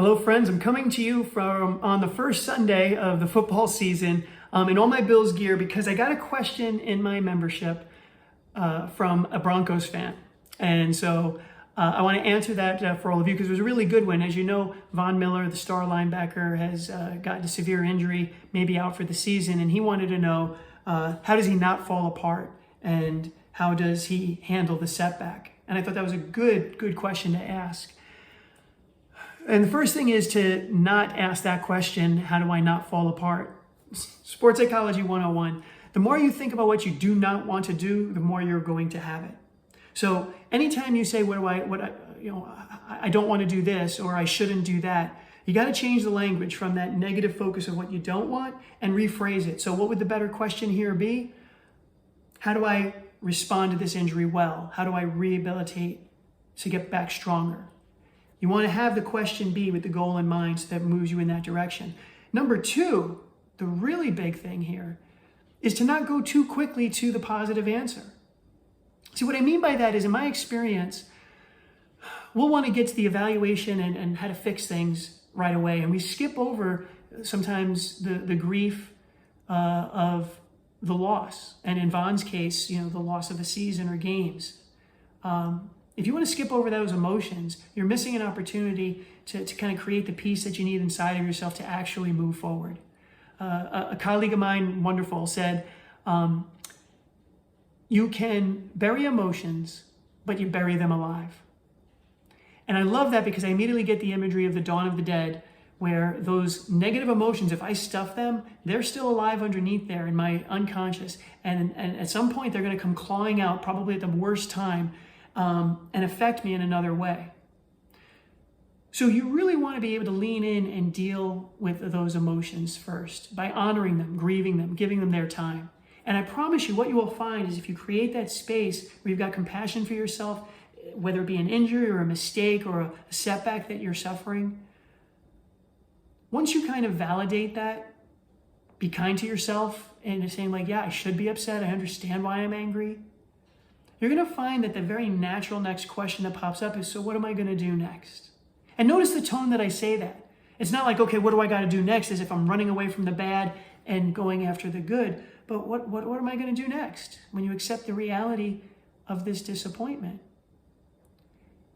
Hello friends, I'm coming to you from on the first Sunday of the football season in all my Bills gear because I got a question in my membership from a Broncos fan. And so I want to answer that for all of you because it was a really good one. As you know, Von Miller, the star linebacker, has gotten a severe injury, maybe out for the season. And he wanted to know, how does he not fall apart? And how does he handle the setback? And I thought that was a good question to ask. And the first thing is to not ask that question, how do I not fall apart? Sports Psychology 101. The more you think about what you do not want to do, the more you're going to have it. So anytime you say, I don't want to do this, or I shouldn't do that, you got to change the language from that negative focus of what you don't want and rephrase it. So what would the better question here be? How do I respond to this injury well? How do I rehabilitate to get back stronger? You want to have the question be with the goal in mind so that moves you in that direction. Number two, the really big thing here is to not go too quickly to the positive answer. See, what I mean by that is, in my experience, we'll want to get to the evaluation and how to fix things right away. And we skip over sometimes the grief of the loss. And in Von's case, the loss of a season or games. If you want to skip over those emotions, you're missing an opportunity to kind of create the peace that you need inside of yourself to actually move forward. A colleague of mine, wonderful, said, you can bury emotions, but you bury them alive. And I love that because I immediately get the imagery of the Dawn of the Dead, where those negative emotions, if I stuff them, they're still alive underneath there in my unconscious. And at some point, they're going to come clawing out, probably at the worst time, and affect me in another way. So you really want to be able to lean in and deal with those emotions first by honoring them, grieving them, giving them their time. And I promise you, what you will find is if you create that space where you've got compassion for yourself, whether it be an injury or a mistake or a setback that you're suffering, once you kind of validate that, be kind to yourself and saying like, yeah, I should be upset. I understand why I'm angry. You're going to find that the very natural next question that pops up is, so what am I going to do next? And notice the tone that I say that. It's not like, okay, what do I got to do next? As if I'm running away from the bad and going after the good. But what am I going to do next when you accept the reality of this disappointment?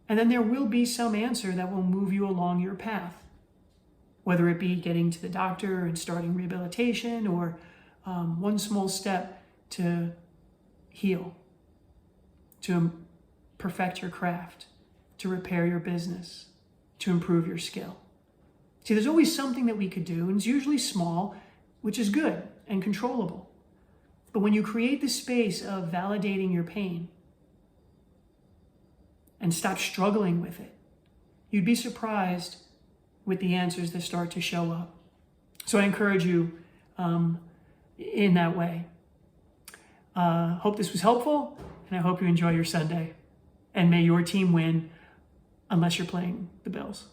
And then there will be some answer that will move you along your path, whether it be getting to the doctor and starting rehabilitation or one small step to heal, to perfect your craft, to repair your business, to improve your skill. See, there's always something that we could do, and it's usually small, which is good and controllable. But when you create the space of validating your pain and stop struggling with it, you'd be surprised with the answers that start to show up. So I encourage you in that way. Hope this was helpful, and I hope you enjoy your Sunday. And may your team win, unless you're playing the Bills.